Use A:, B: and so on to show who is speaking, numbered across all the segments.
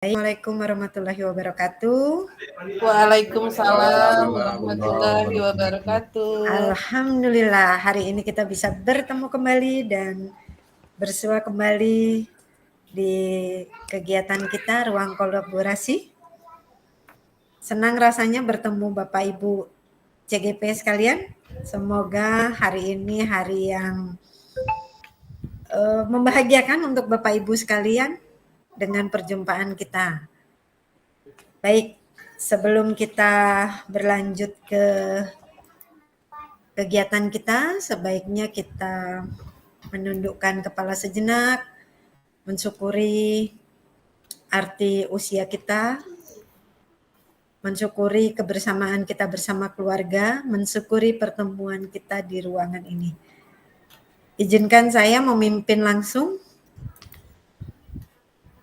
A: Assalamualaikum warahmatullahi wabarakatuh.
B: Waalaikumsalam warahmatullahi wabarakatuh.
A: Alhamdulillah hari ini kita bisa bertemu kembali dan bersua kembali di kegiatan kita Ruang Kolaborasi. Senang rasanya bertemu Bapak Ibu CGP sekalian. Semoga hari ini hari yang membahagiakan untuk Bapak Ibu sekalian dengan perjumpaan kita. Baik, sebelum kita berlanjut ke kegiatan kita, sebaiknya kita menundukkan kepala sejenak, mensyukuri arti usia kita, mensyukuri kebersamaan kita bersama keluarga, mensyukuri pertemuan kita di ruangan ini. Izinkan saya memimpin langsung.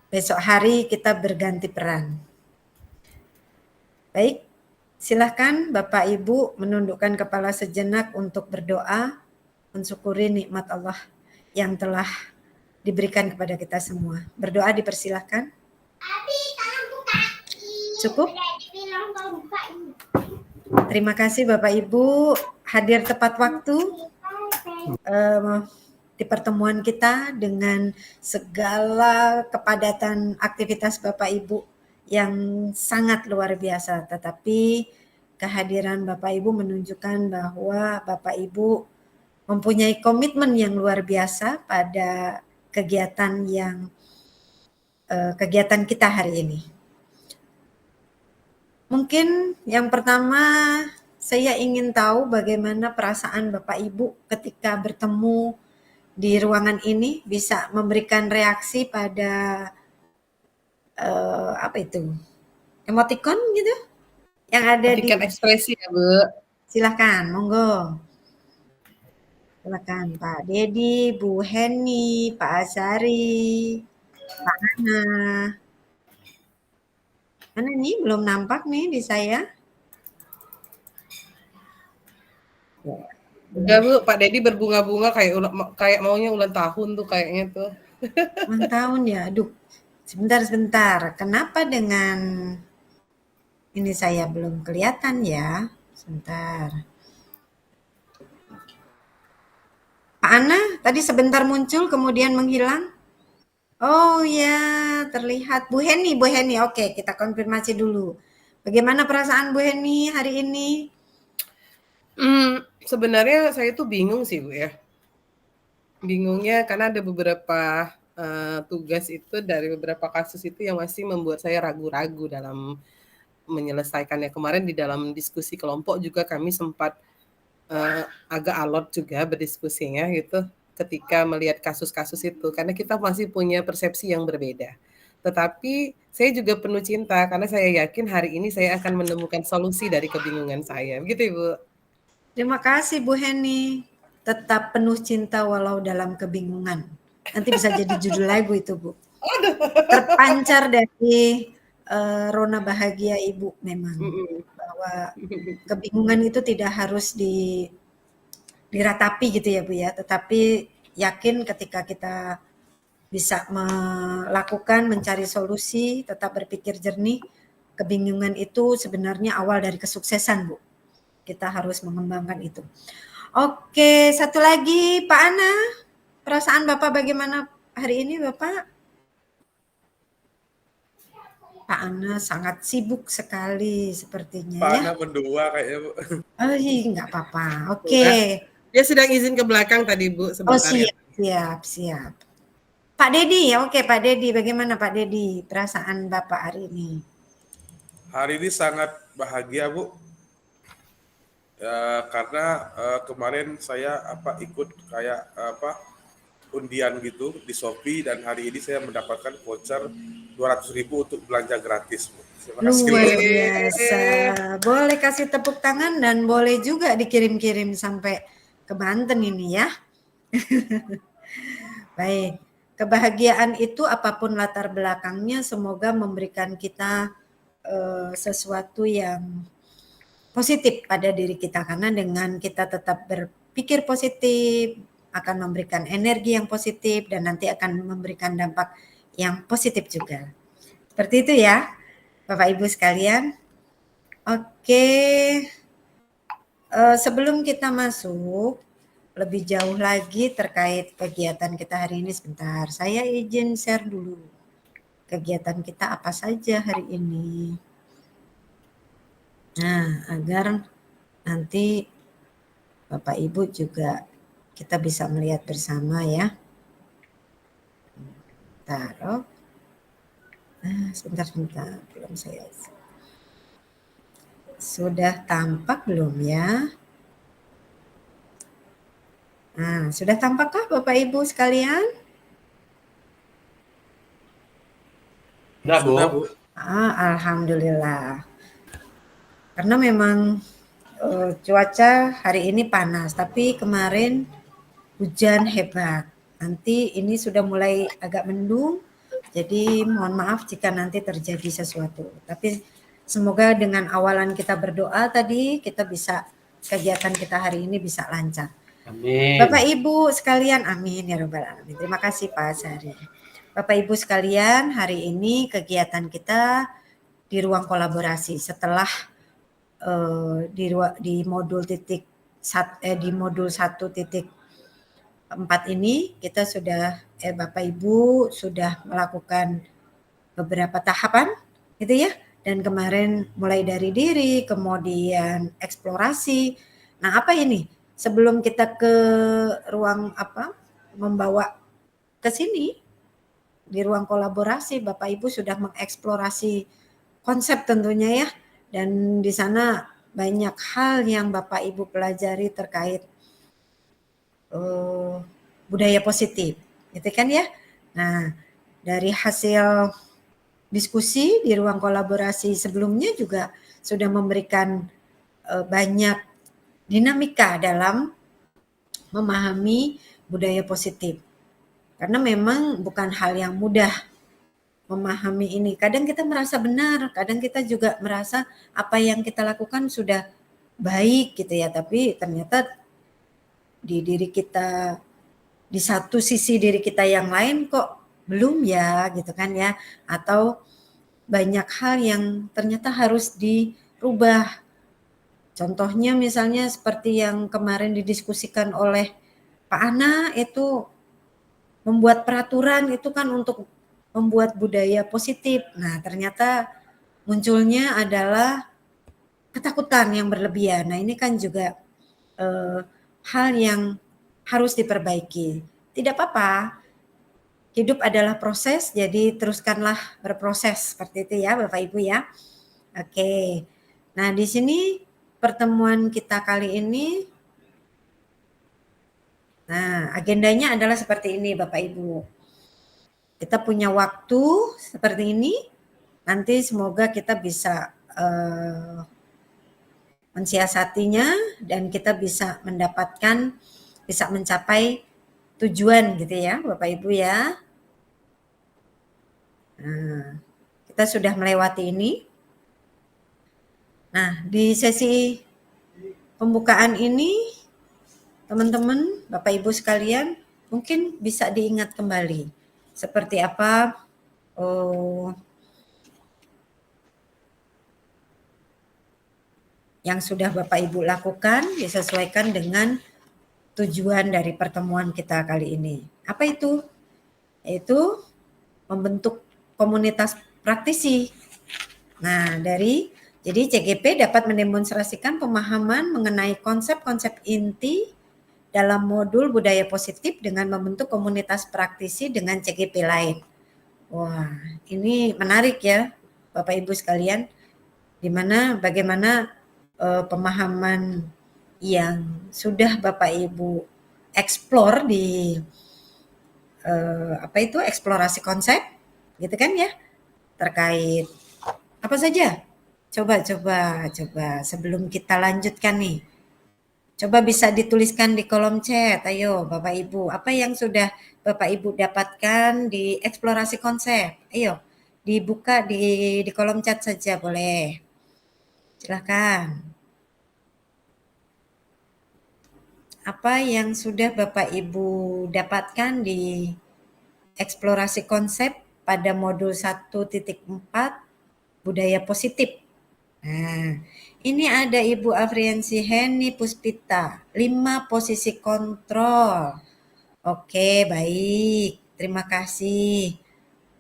A: Besok hari kita berganti peran. Baik, silahkan Bapak Ibu menundukkan kepala sejenak untuk berdoa, mensyukuri nikmat Allah yang telah diberikan kepada kita semua. Berdoa dipersilahkan. Cukup? Terima kasih Bapak Ibu hadir tepat waktu di pertemuan kita dengan segala kepadatan aktivitas Bapak Ibu yang sangat luar biasa, tetapi kehadiran Bapak Ibu menunjukkan bahwa Bapak Ibu mempunyai komitmen yang luar biasa pada kegiatan kita hari ini. Mungkin yang pertama saya ingin tahu bagaimana perasaan Bapak Ibu ketika bertemu di ruangan ini, bisa memberikan reaksi pada emoticon gitu yang ada di
B: ekspresi ya Bu.
A: Silakan, monggo. Silakan Pak Dedi, Bu Heni, Pak Azari, Pak Ana. Mana nih belum nampak nih di saya?
B: Udah Bu, Pak Dedi berbunga-bunga kayak maunya ulang tahun tuh kayaknya tuh.
A: Ulang tahun ya, aduh. Sebentar. Kenapa dengan ini saya belum kelihatan ya? Sebentar. Pak Ana, tadi sebentar muncul kemudian menghilang. Oh ya, terlihat. Bu Heni. Oke, kita konfirmasi dulu. Bagaimana perasaan Bu Heni hari ini?
B: Sebenarnya saya tuh bingung sih Bu ya. Bingungnya karena ada beberapa tugas itu dari beberapa kasus itu yang masih membuat saya ragu-ragu dalam menyelesaikannya. Kemarin di dalam diskusi kelompok juga kami sempat agak alot juga berdiskusinya gitu ketika melihat kasus-kasus itu karena kita masih punya persepsi yang berbeda. Tetapi saya juga penuh cinta karena saya yakin hari ini saya akan menemukan solusi dari kebingungan saya. Begitu Ibu.
A: Terima kasih Bu Heni. Tetap penuh cinta walau dalam kebingungan. Nanti bisa jadi judul lagu itu Bu. Terpancar dari Rona Bahagia Ibu memang. Bahwa kebingungan itu tidak harus diratapi gitu ya Bu ya. Tetapi yakin ketika kita bisa mencari solusi, tetap berpikir jernih, kebingungan itu sebenarnya awal dari kesuksesan Bu. Kita harus mengembangkan itu. Oke, satu lagi Pak Ana, perasaan Bapak bagaimana hari ini Bapak? Pak Ana sangat sibuk sekali sepertinya
C: Pak
A: ya.
C: Ana mendua kayaknya Bu.
A: Oh iya, nggak apa-apa. Oke.
B: Dia sedang izin ke belakang tadi Bu sebentar.
A: Siap. Pak Dedi ya, oke Pak Dedi, bagaimana Pak Dedi perasaan Bapak hari ini?
C: Hari ini sangat bahagia Bu. Ya, karena kemarin saya ikut kayak undian gitu di Shopee dan hari ini saya mendapatkan voucher 200.000 untuk belanja gratis Bu. Terima kasih.
A: Luar biasa. Boleh kasih tepuk tangan dan boleh juga dikirim-kirim sampai ke Banten ini ya. Baik. Kebahagiaan itu apapun latar belakangnya semoga memberikan kita sesuatu yang positif pada diri kita karena dengan kita tetap berpikir positif akan memberikan energi yang positif dan nanti akan memberikan dampak yang positif juga. Seperti itu ya, Bapak Ibu sekalian. Oke, sebelum kita masuk lebih jauh lagi terkait kegiatan kita hari ini, sebentar, saya izin share dulu. Kegiatan kita apa saja hari ini. Nah, agar nanti Bapak Ibu juga kita bisa melihat bersama ya. Taruh. Nah, sebentar, belum saya. Sudah tampak belum ya? Nah, sudah tampakkah Bapak Ibu sekalian?
C: Sudah, Bu.
A: Alhamdulillah. Karena memang cuaca hari ini panas, tapi kemarin hujan hebat. Nanti ini sudah mulai agak mendung, jadi mohon maaf jika nanti terjadi sesuatu. Tapi semoga dengan awalan kita berdoa tadi, kita bisa kegiatan kita hari ini bisa lancar.
D: Amin.
A: Bapak Ibu sekalian, amin ya Rabbal Alamin. Terima kasih Pak Sari. Bapak Ibu sekalian, hari ini kegiatan kita di ruang kolaborasi setelah di modul di modul 1.4 ini kita sudah Bapak Ibu sudah melakukan beberapa tahapan gitu ya, dan kemarin mulai dari diri, kemudian eksplorasi. Nah, apa ini? Sebelum kita ke ruang membawa ke sini di ruang kolaborasi, Bapak Ibu sudah mengeksplorasi konsep tentunya ya, dan di sana banyak hal yang Bapak Ibu pelajari terkait budaya positif, gitu kan ya. Nah, dari hasil diskusi di ruang kolaborasi sebelumnya juga sudah memberikan banyak dinamika dalam memahami budaya positif. Karena memang bukan hal yang mudah memahami ini. Kadang kita merasa benar, kadang kita juga merasa apa yang kita lakukan sudah baik gitu ya, tapi ternyata di diri kita, di satu sisi diri kita yang lain kok belum ya gitu kan ya, atau banyak hal yang ternyata harus dirubah. Contohnya misalnya seperti yang kemarin didiskusikan oleh Pak Ana, itu membuat peraturan itu kan untuk membuat budaya positif. Nah, ternyata munculnya adalah ketakutan yang berlebihan. Nah, ini kan juga hal yang harus diperbaiki. Tidak apa-apa, hidup adalah proses, jadi teruskanlah berproses seperti itu ya Bapak Ibu ya. Oke, nah di sini pertemuan kita kali ini, nah agendanya adalah seperti ini Bapak Ibu. Kita punya waktu seperti ini, nanti semoga kita bisa mensiasatinya dan kita bisa mendapatkan, bisa mencapai tujuan gitu ya Bapak Ibu ya. Nah, kita sudah melewati ini. Nah, di sesi pembukaan ini, teman-teman, Bapak Ibu sekalian, mungkin bisa diingat kembali seperti apa yang sudah Bapak Ibu lakukan, disesuaikan dengan tujuan dari pertemuan kita kali ini. Apa itu? Yaitu membentuk komunitas praktisi. Nah, jadi CGP dapat mendemonstrasikan pemahaman mengenai konsep-konsep inti dalam modul budaya positif dengan membentuk komunitas praktisi dengan CGP lain. Wah, ini menarik ya Bapak Ibu sekalian, di mana bagaimana pemahaman yang sudah Bapak Ibu eksplor di eksplorasi konsep gitu kan ya, terkait apa saja. Coba sebelum kita lanjutkan nih, coba bisa dituliskan di kolom chat. Ayo Bapak Ibu, apa yang sudah Bapak Ibu dapatkan di eksplorasi konsep? Ayo dibuka di kolom chat saja boleh. Silakan. Apa yang sudah Bapak Ibu dapatkan di eksplorasi konsep pada modul 1.4 budaya positif. Nah, ini ada Ibu Afriansi Heni Puspita, 5 posisi kontrol. Oke, baik. Terima kasih.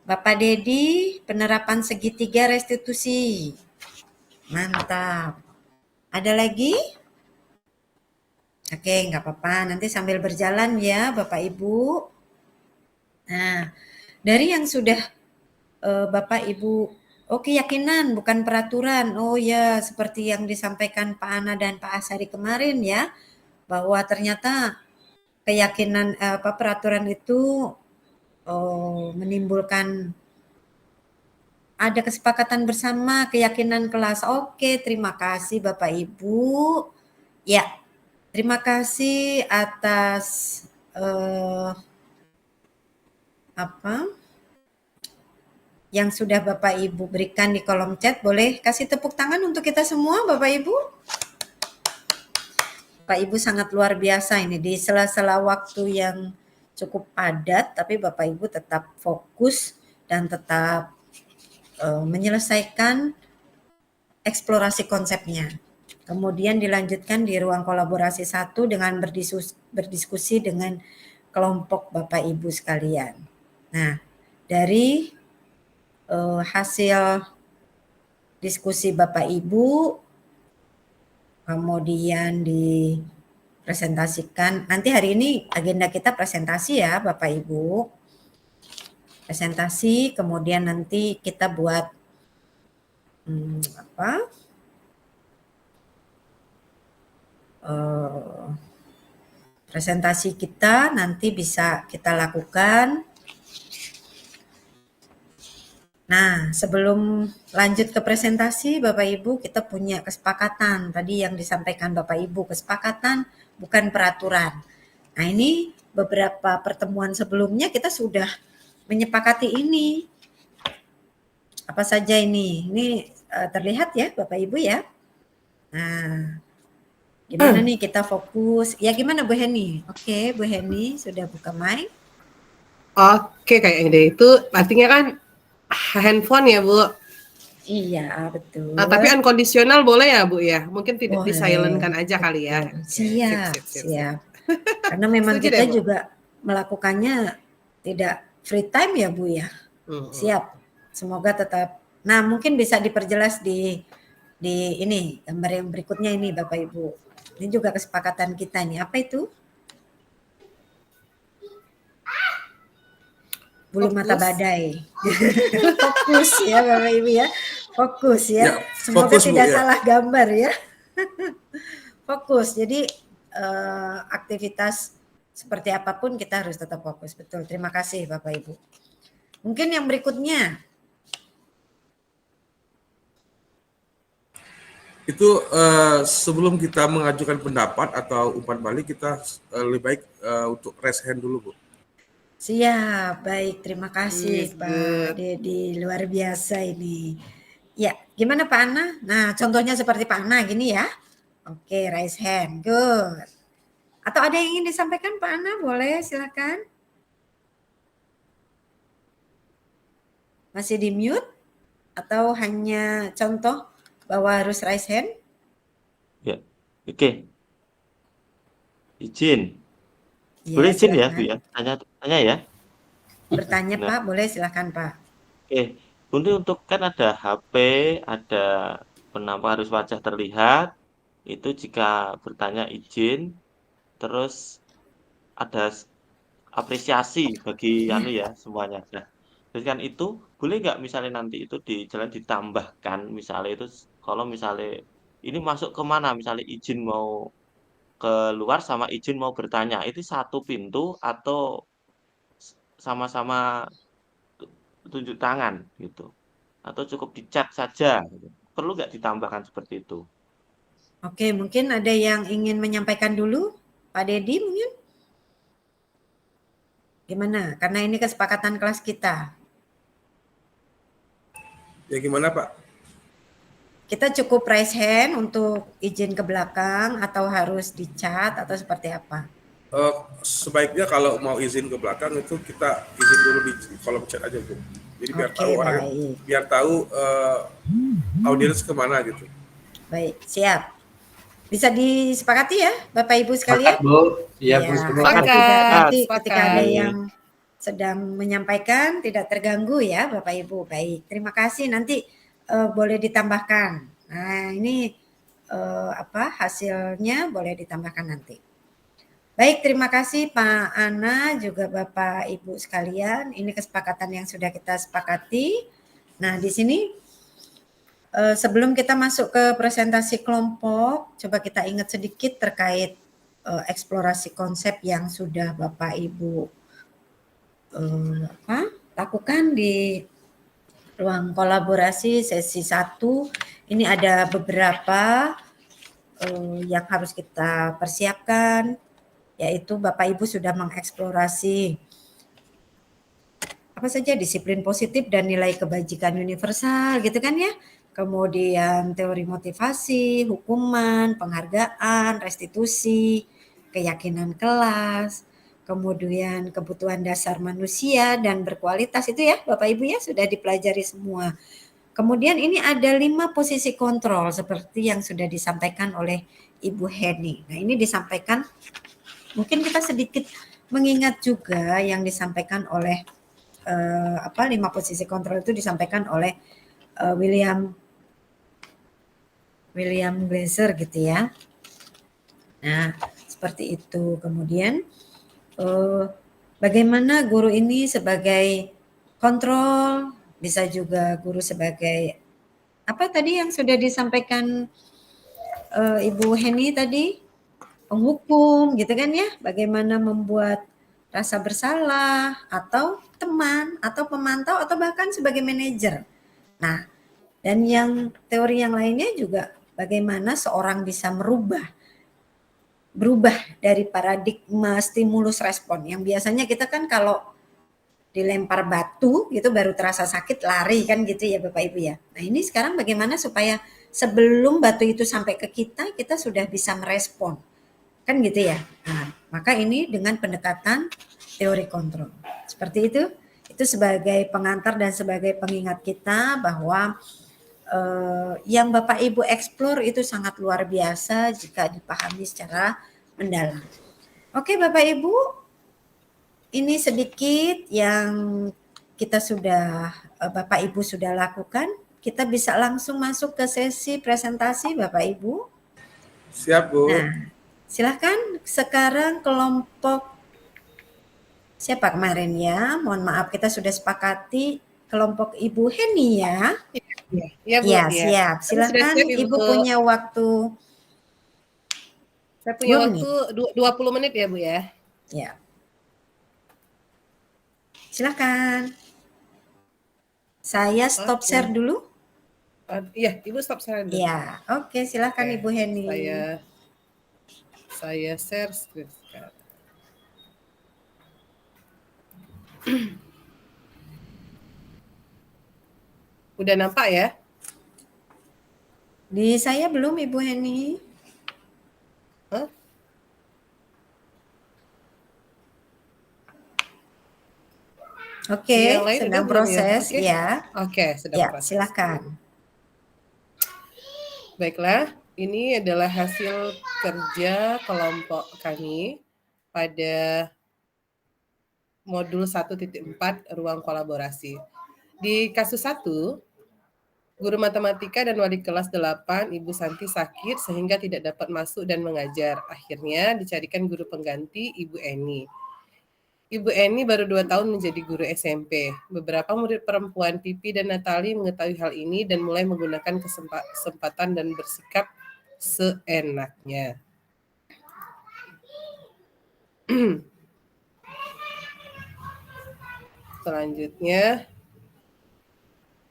A: Bapak Dedi, penerapan segitiga restitusi. Mantap. Ada lagi? Oke, nggak apa-apa. Nanti sambil berjalan ya, Bapak Ibu. Nah, dari yang sudah Bapak Ibu, oh keyakinan bukan peraturan. Oh ya, seperti yang disampaikan Pak Ana dan Pak Asari kemarin ya, bahwa ternyata keyakinan peraturan itu menimbulkan ada kesepakatan bersama, keyakinan kelas. Oke, terima kasih Bapak Ibu. Ya, terima kasih atas yang sudah Bapak Ibu berikan di kolom chat. Boleh kasih tepuk tangan untuk kita semua Bapak Ibu? Bapak Ibu sangat luar biasa ini di sela-sela waktu yang cukup padat, tapi Bapak Ibu tetap fokus dan tetap menyelesaikan eksplorasi konsepnya. Kemudian dilanjutkan di ruang kolaborasi 1 dengan berdiskusi dengan kelompok Bapak Ibu sekalian. Nah, dari hasil diskusi Bapak Ibu, kemudian dipresentasikan. Nanti hari ini agenda kita presentasi ya Bapak Ibu. Presentasi, kemudian nanti kita buat presentasi kita nanti bisa kita lakukan. Nah, sebelum lanjut ke presentasi, Bapak Ibu, kita punya kesepakatan tadi yang disampaikan Bapak Ibu, kesepakatan bukan peraturan. Nah, ini beberapa pertemuan sebelumnya kita sudah menyepakati ini. Apa saja ini? Ini terlihat ya Bapak Ibu ya. Nah, gimana nih kita fokus? Ya gimana Bu Heni? Oke, Bu Heni sudah buka mic.
B: Oke, kayaknya itu artinya kan handphone ya Bu?
A: Iya, betul.
B: Tapi unconditional boleh ya Bu ya? Mungkin tidak
A: Boleh.
B: di-silent-kan aja kali ya?
A: Siap. Karena memang kita juga melakukannya tidak free time ya Bu ya. Siap. Semoga tetap. Nah, mungkin bisa diperjelas di ini gambar yang berikutnya ini Bapak Ibu. Ini juga kesepakatan kita nih. Apa itu? Bulu mata badai. Fokus ya Bapak Ibu ya. Fokus ya. Semoga fokus, tidak Bu, salah gambar ya. Fokus. Jadi aktivitas seperti apapun kita harus tetap fokus. Betul. Terima kasih Bapak Ibu. Mungkin yang berikutnya.
C: Itu sebelum kita mengajukan pendapat atau umpan balik, kita lebih baik untuk raise hand dulu Bu.
A: Siap, baik. Terima kasih Pak Dedi, luar biasa ini. Ya, gimana Pak Ana? Nah, contohnya seperti Pak Ana gini ya. Oke, raise hand, good. Atau ada yang ingin disampaikan Pak Ana? Boleh, silakan. Masih di mute? Atau hanya contoh bahwa harus raise hand?
D: Ya, oke. Izin. Boleh izin ya, Bu ya? Tanya ya.
A: Bertanya Pak, boleh silakan Pak.
D: Oke, untuk kan ada HP, ada penampak harus wajah terlihat, itu jika bertanya izin, terus ada apresiasi bagi ya semuanya. Nah, terus kan itu boleh nggak misalnya nanti itu di jalan ditambahkan, misalnya itu kalau misalnya ini masuk kemana, misalnya izin mau keluar sama izin mau bertanya, itu satu pintu atau sama-sama tunjuk tangan gitu, atau cukup di chat saja gitu. Perlu nggak ditambahkan seperti itu?
A: Oke, mungkin ada yang ingin menyampaikan dulu, Pak Dedi mungkin? Gimana? Karena ini kesepakatan kelas kita.
C: Ya gimana Pak?
A: Kita cukup raise hand untuk izin ke belakang atau harus di chat atau seperti apa?
C: Sebaiknya kalau mau izin ke belakang itu kita izin dulu di kolom chat aja Bu. Jadi biar
A: Oke,
C: tahu orang,
A: baik.
C: biar tahu audiens kemana gitu.
A: Baik, siap. Bisa disepakati ya, Bapak Ibu
E: Sepakat
A: sekalian?
E: Bu, iya Bu
A: Ya,
E: semua.
A: agar tidak
B: Sepakat,
A: nanti ketika ada
B: sepakat.
A: yang sedang menyampaikan tidak terganggu ya, Bapak Ibu. Baik, terima kasih. Nanti boleh ditambahkan. Nah, ini hasilnya boleh ditambahkan nanti. Baik, terima kasih Pak Ana juga Bapak Ibu sekalian. Ini kesepakatan yang sudah kita sepakati. Nah, di sini sebelum kita masuk ke presentasi kelompok, coba kita ingat sedikit terkait eksplorasi konsep yang sudah Bapak Ibu lakukan di ruang kolaborasi sesi 1. Ini ada beberapa yang harus kita persiapkan, yaitu Bapak Ibu sudah mengeksplorasi apa saja disiplin positif dan nilai kebajikan universal gitu kan ya. Kemudian teori motivasi, hukuman, penghargaan, restitusi, keyakinan kelas, kemudian kebutuhan dasar manusia dan berkualitas itu ya Bapak Ibu ya sudah dipelajari semua. Kemudian ini ada 5 posisi kontrol seperti yang sudah disampaikan oleh Ibu Heni. Nah ini disampaikan, mungkin kita sedikit mengingat juga yang disampaikan oleh 5 posisi kontrol itu disampaikan oleh William Glasser gitu ya. Nah, seperti itu. Kemudian bagaimana guru ini sebagai kontrol, bisa juga guru sebagai apa tadi yang sudah disampaikan Ibu Heni tadi, penghukum gitu kan ya, bagaimana membuat rasa bersalah atau teman atau pemantau atau bahkan sebagai manajer. Nah, dan yang teori yang lainnya juga bagaimana seorang bisa berubah dari paradigma stimulus respon yang biasanya kita kan kalau dilempar batu gitu baru terasa sakit lari kan gitu ya Bapak Ibu ya. Nah ini sekarang bagaimana supaya sebelum batu itu sampai ke kita sudah bisa merespon kan gitu ya. Nah, maka ini dengan pendekatan teori kontrol seperti itu sebagai pengantar dan sebagai pengingat kita bahwa yang Bapak Ibu eksplor itu sangat luar biasa jika dipahami secara mendalam. Oke Bapak Ibu, ini sedikit yang kita sudah Bapak Ibu sudah lakukan. Kita bisa langsung masuk ke sesi presentasi Bapak Ibu.
C: Siap Bu.
A: Nah, silakan sekarang kelompok siapa kemarin ya? Mohon maaf kita sudah sepakati kelompok Ibu Heni ya.
B: Iya Bu.
A: Ya,
B: Iya.
A: siap. Silakan
B: siap,
A: Ibu punya waktu.
B: Saya punya
A: 2
B: waktu 20 menit ya Bu ya.
A: Ya. Silakan. Saya stop
B: Oke.
A: share dulu.
B: Iya, Ibu stop share dulu.
A: Ya, oke silakan
B: Oke,
A: Ibu Heni.
B: Saya share screen sekarang. Udah nampak ya?
A: Di saya belum Ibu Heni.
B: Hah?
A: Oke,
B: Yang lain
A: sedang
B: udah belum ya?
A: proses
B: Oke.
A: ya.
B: Oke, sedang
A: Ya,
B: proses.
A: silakan.
B: Baiklah, ini adalah hasil kerja kelompok kami pada modul 1.4 ruang kolaborasi. Di kasus 1, guru matematika dan wali kelas 8, Ibu Santi sakit sehingga tidak dapat masuk dan mengajar. Akhirnya dicarikan guru pengganti, Ibu Eni. Ibu Eni baru 2 tahun menjadi guru SMP. Beberapa murid perempuan Pipi dan Natali mengetahui hal ini dan mulai menggunakan kesempatan dan bersikap seenaknya. Selanjutnya,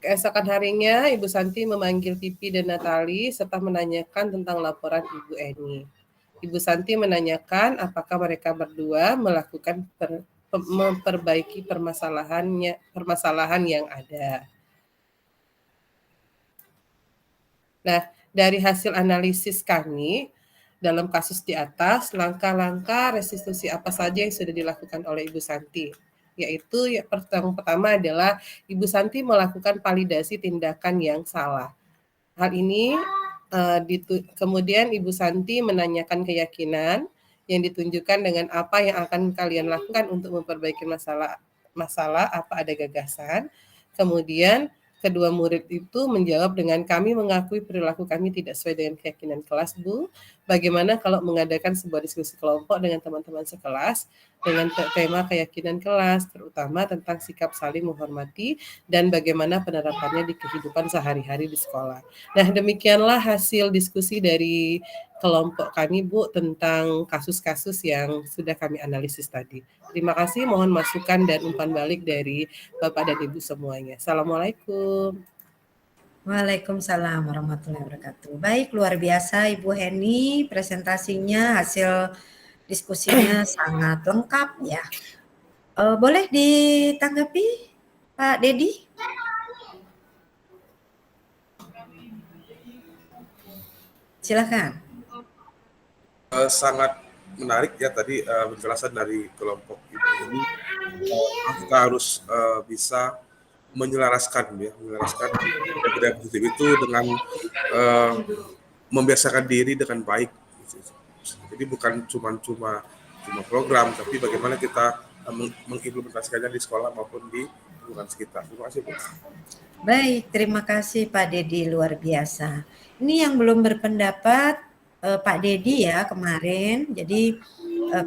B: keesokan harinya Ibu Santi memanggil Pipi dan Natali serta menanyakan tentang laporan Ibu Eni. Ibu Santi menanyakan apakah mereka berdua melakukan memperbaiki permasalahan yang ada. Nah, dari hasil analisis kami dalam kasus di atas, langkah-langkah restitusi apa saja yang sudah dilakukan oleh Ibu Santi. yaitu yang pertama adalah Ibu Santi melakukan validasi tindakan yang salah. Hal ini kemudian Ibu Santi menanyakan keyakinan yang ditunjukkan dengan apa yang akan kalian lakukan untuk memperbaiki masalah apa ada gagasan. Kemudian kedua murid itu menjawab dengan kami mengakui perilaku kami tidak sesuai dengan keyakinan kelas, Bu. Bagaimana kalau mengadakan sebuah diskusi kelompok dengan teman-teman sekelas dengan tema keyakinan kelas, terutama tentang sikap saling menghormati dan bagaimana penerapannya di kehidupan sehari-hari di sekolah. Nah, demikianlah hasil diskusi dari kelompok kami, Bu, tentang kasus-kasus yang sudah kami analisis tadi. Terima kasih, mohon masukan dan umpan balik dari Bapak dan Ibu semuanya. Assalamualaikum.
A: Waalaikumsalam warahmatullahi wabarakatuh. Baik, luar biasa Ibu Heni, presentasinya, hasil diskusinya sangat lengkap ya. Boleh ditanggapi Pak Dedi? Silakan.
C: Sangat menarik ya tadi penjelasan dari kelompok Ibu ini. Kita harus bisa menyelaraskan budaya positif itu dengan membiasakan diri dengan baik. Jadi bukan cuma program, tapi bagaimana kita mengimplementasikannya di sekolah maupun di lingkungan sekitar. Terima kasih, Bu.
A: Baik, terima kasih Pak Dedi, luar biasa. Ini yang belum berpendapat Pak Dedi ya kemarin, jadi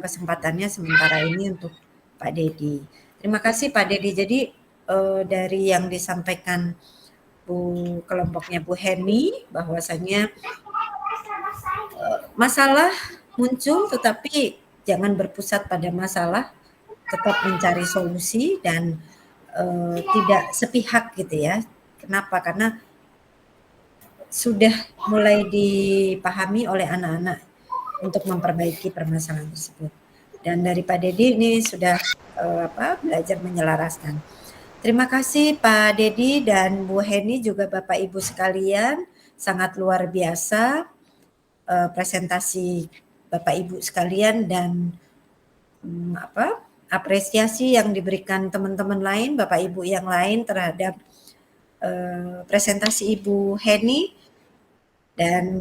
A: kesempatannya sementara ini untuk Pak Dedi. Terima kasih Pak Dedi. Jadi dari yang disampaikan kelompoknya Bu Heni, bahwasanya masalah muncul tetapi jangan berpusat pada masalah, tetap mencari solusi dan tidak sepihak gitu ya. Kenapa? Karena sudah mulai dipahami oleh anak-anak untuk memperbaiki permasalahan tersebut. Dan dari Pak Dedi ini sudah belajar menyelaraskan. Terima kasih Pak Dedi dan Bu Heni, juga Bapak Ibu sekalian, sangat luar biasa presentasi Bapak Ibu sekalian dan apresiasi yang diberikan teman-teman lain, Bapak Ibu yang lain terhadap presentasi Ibu Heni, dan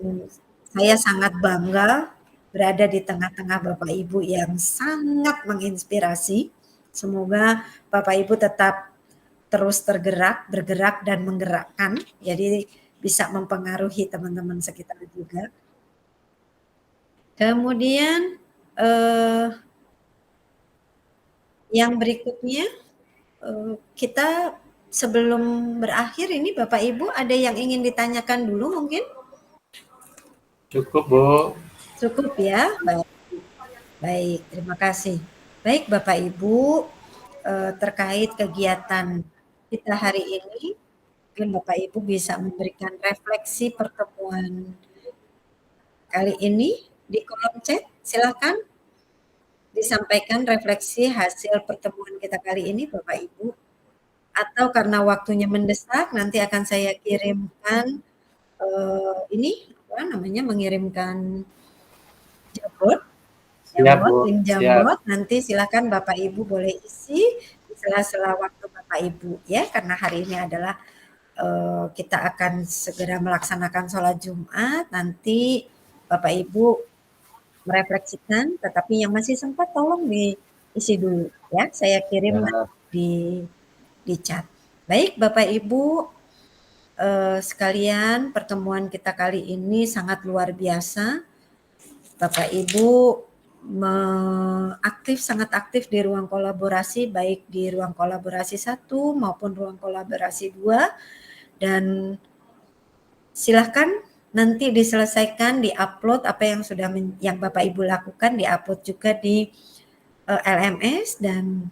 A: saya sangat bangga berada di tengah-tengah Bapak Ibu yang sangat menginspirasi. Semoga Bapak Ibu tetap terus bergerak dan menggerakkan, jadi bisa mempengaruhi teman-teman sekitar juga. Kemudian yang berikutnya, kita sebelum berakhir ini Bapak Ibu ada yang ingin ditanyakan dulu mungkin?
E: Cukup, Bu.
A: Cukup ya, baik, terima kasih. Baik Bapak Ibu, terkait kegiatan kita hari ini, mungkin Bapak Ibu bisa memberikan refleksi pertemuan kali ini di kolom chat, silakan disampaikan refleksi hasil pertemuan kita kali ini Bapak Ibu, atau karena waktunya mendesak nanti akan saya kirimkan mengirimkan Jamboard, link Jamboard. Nanti silakan Bapak Ibu boleh isi di sela-sela waktu Bapak Ibu ya, karena hari ini adalah kita akan segera melaksanakan sholat Jumat. Nanti Bapak Ibu merefleksikan, tetapi yang masih sempat tolong diisi dulu ya. Saya kirim di chat. Baik Bapak Ibu sekalian, pertemuan kita kali ini sangat luar biasa. Bapak Ibu sangat aktif di ruang kolaborasi, baik di ruang kolaborasi 1 maupun ruang kolaborasi 2, dan silahkan nanti diselesaikan, diupload apa yang sudah yang Bapak Ibu lakukan, diupload juga di LMS, dan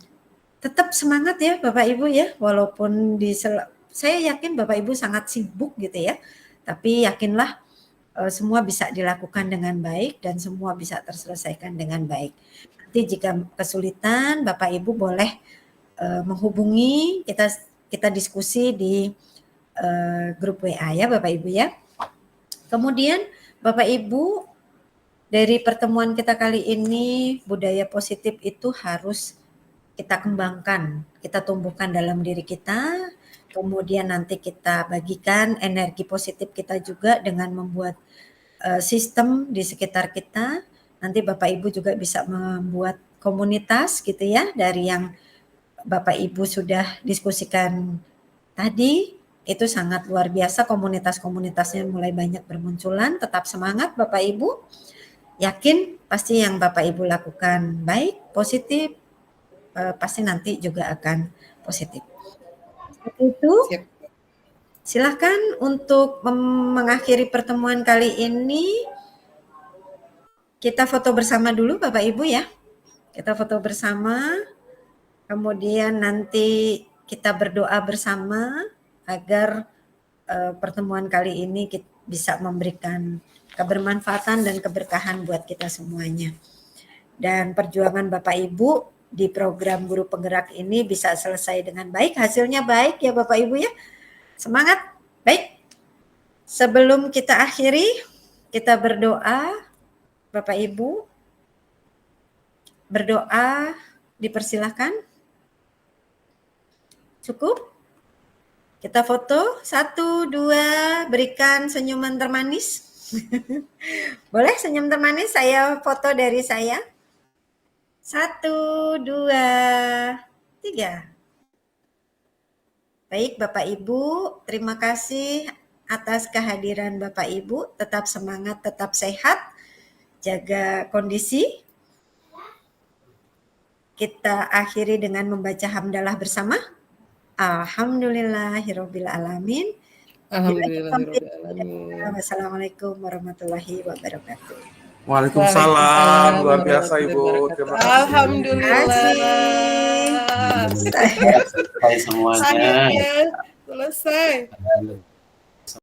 A: tetap semangat ya Bapak Ibu ya, walaupun saya yakin Bapak Ibu sangat sibuk gitu ya, tapi yakinlah semua bisa dilakukan dengan baik dan semua bisa terselesaikan dengan baik. Nanti jika kesulitan Bapak Ibu boleh menghubungi kita diskusi di grup WA ya Bapak Ibu ya. Kemudian Bapak Ibu, dari pertemuan kita kali ini, budaya positif itu harus kita kembangkan, kita tumbuhkan dalam diri kita, kemudian nanti kita bagikan energi positif kita juga dengan membuat sistem di sekitar kita. Nanti Bapak Ibu juga bisa membuat komunitas gitu ya, dari yang Bapak Ibu sudah diskusikan tadi. Itu sangat luar biasa, komunitas-komunitasnya mulai banyak bermunculan. Tetap semangat Bapak Ibu, yakin pasti yang Bapak Ibu lakukan baik, positif, pasti nanti juga akan positif. Seperti itu.
B: Siap.
A: Silakan untuk mengakhiri pertemuan kali ini. Kita foto bersama dulu Bapak Ibu ya. Kita foto bersama. Kemudian nanti kita berdoa bersama agar pertemuan kali ini bisa memberikan kebermanfaatan dan keberkahan buat kita semuanya. Dan perjuangan Bapak Ibu di program Guru Penggerak ini bisa selesai dengan baik, hasilnya baik ya Bapak Ibu ya. Semangat, baik. Sebelum kita akhiri, kita berdoa. Bapak Ibu, berdoa dipersilahkan. Cukup? Kita foto, 1, 2, berikan senyuman termanis. Boleh senyum termanis, saya foto dari saya. 1, 2, 3. Baik Bapak Ibu, terima kasih atas kehadiran Bapak Ibu. Tetap semangat, tetap sehat, jaga kondisi. Kita akhiri dengan membaca hamdalah bersama. Alhamdulillahirabbil alamin.
B: Alhamdulillahirobbilalamin.
A: Wassalamualaikum warahmatullahi wabarakatuh.
C: Waalaikumsalam, luar biasa Ibu. Terima kasih.
B: Alhamdulillah.
E: Selesai semuanya.
B: Akhirnya selesai.